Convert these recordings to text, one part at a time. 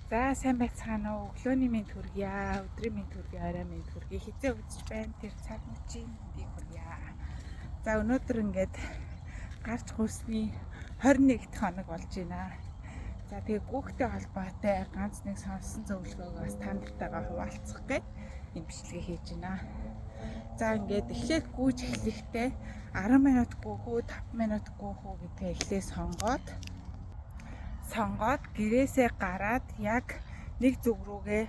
За сайн байцгаана уу? Өглөөний мэнд хүргье. Өдрийн мэнд хүргье, оройн мэнд хүргье. Хизээ үзэж байна тэр цаг мөчийн мэндийг хүргье. За өнөөдөр ингээд гарч хүрсний 21 дахь хоног болж байна. За тэгээ хүүхдтэй холбоотой ганц нэг сонсон зөвлөгөөг бас та нартайгаа хуваалцах гэж энэ бичлэгийг хийж байна. За ингээд эхлээд гүйж эхлэхдээ 10 минут гүйхүү, 5 минут гүйхүү гэдгээ эхлээ сонгоод гэрээсээ гараад яг нэг зүг рүүгээ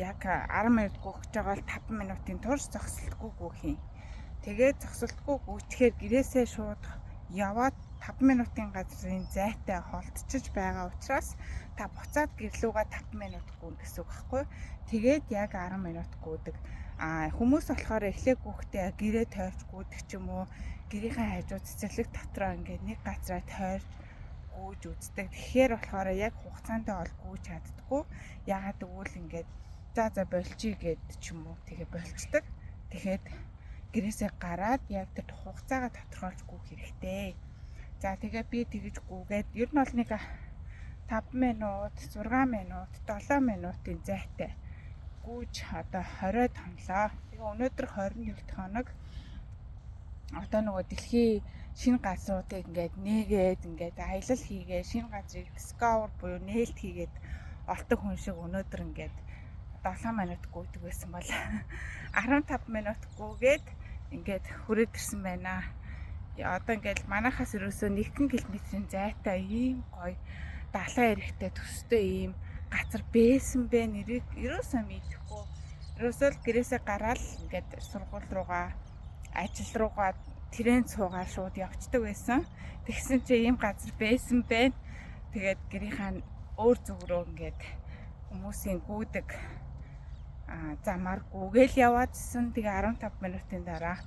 яг 10 минут гүйж байгаа бол 5 минутын турш зогсолтгүй гүйх юм. Тэгээд зогсолтгүй гүйчихээр гэрээсээ шууд яваад 5 минутын газрын зайтай холдчихж байгаа учраас та буцаад гэрлүүгээ 5 минут гүйн гэсэн үг байхгүй. Тэгээд яг 10 минут гүйдэг. Хүмүүс болохоор эхлээ гүйхдээ гэрээ тойрч гүйдэг ч юм уу, гэрийнхээ хажууд цэцэрлэг дотроо ингээд нэг газраа тойрч гүйж үздэг. Тэгэхээр болохоор яг хугацаандаа ол гүйж чаддаггүй. Ягаад гэвэл ингээд за болчих гээд ч юм уу тэгээ болцдог. Тэгэхэд гэрээсээ гараад яг тэр хугацаагаа тодорхойлж гүйх хэрэгтэй. За тэгээ би тэгж гүйгээд ер нь бол нэг 5 минут, 6 минут, 7 минутын зайтай гүйж одоо 20 тонлоо. Тэгээ өнөөдөр 21 дахь хоног одоо нөгөө дэлхийн шинэ газруудыг ингээд нээгээд ингээд аялал хийгээд шинэ газрыг discover буюу нээлт хийгээд олдог хүн шиг өнөөдөр ингээд 7 минут гүйдэг байсан бол 15 минут гүйгээд ингээд хүрээд ирсэн байна. Одоо ингээд манайхаас ерөөсөө 1 км-ийн зайтай ийм гоё далайн эрэхтэй төстэй ийм газар байсан бэ нэрийг ерөөсөө мэдэхгүй. Ерөөсөө л гэрээсээ гараад ингээд сургууль руугаа ажил руугаа трен цуугаар шууд явцдаг байсан. Тэгсэн чи ийм газар байсан бэ. Тэгээд гэрийнхаа өөр зүг рүү ингээд хүмүүсийн гүйдэг замаар гүгээл яваадсэн. Тэгээ 15 минутын дараа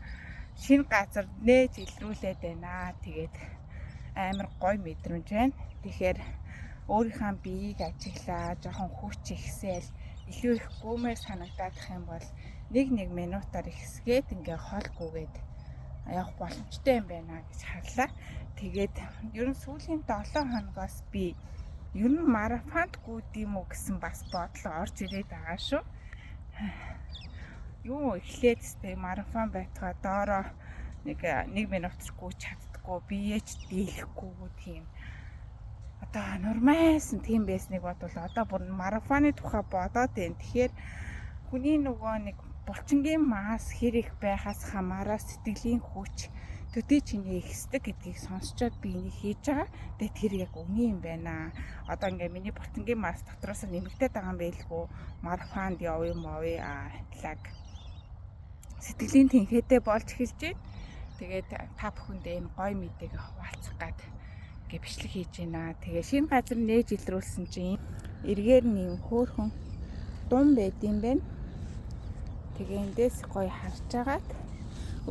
шинэ газар нээж илрүүлээд байна. Тэгээд амар гоё мэдрэмж байна. Тэгэхээр өөрийнхөө биеийг ажиглаа, жоохон хүч ихсээл илүү их гүмээр санагдах юм бол нэг минутаар ихсгээд ингээ хол гүгээд явах боломжтой юм байна гэж харлаа. Тэгээд ер нь сүүлийн 7 хоногоос би ер нь марафонд гүйдэм үү гэсэн бас бодол орж ирээд байгаа шүү. Юу эхлээд тест марафон байтугай доороо нэг минут гүйж чаддаггүй, биеэж дийлэхгүй тийм одоо нормалсан тийм байсныг бодвол одоо бүр марафоны тухай бодоод байна. Тэгэхээр хүний нөгөө нэг булчингийн мас хэр их байхаас хамаараа сэтгэлийн хүч төдий чиний ихсдэг гэдгийг сонсчоод би энийг хийж байгаа. Тэгээд тэр яг үний юм байна. Одоо ингээ миний булчингийн мас дотроос нэмэгдээд байгаа юм байлгүй. Марафонд явъя лаг сэтгэлийн тэнхээтэй болж эхэлж байна. Тэгээд та бүхэндээ энэ гоё мэдээг хуваалцах гад гэ бичлэг хийж байна. Тэгээ шинэ газар нээж илрүүлсэн чинь эргээр нь хөөхөн дум байд юм байна. Тэгээ эндээс гоё харж агаад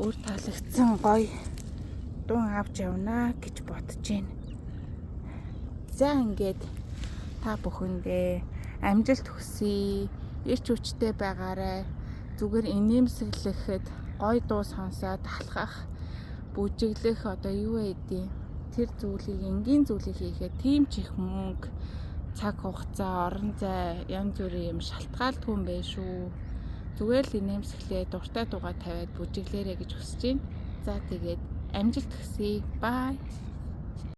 өөр таалагдсан гоё дун авч явнаа гэж бодож байна. За ингээд та бүхэндээ амжилт хүсье. Ирч хүчтэй байгаарай. Зүгээр инээмсэглэхэд гоё дуу сонсоод талхах, бүжиглэх одоо юу байдیں۔ Тэр зүйлийг энгийн зүйлийг хийхэд тийм ч их мөнгө, цаг хугацаа, орон зай, янз бүрийн юм шалтгаалдгүй юм байна шүү. Зүгээр л инээмсэглээ, дуртай дуугаа тавиад бүжиглээрэй гэж хүсэж байна. За тэгээд амжилт хүсье. Бай.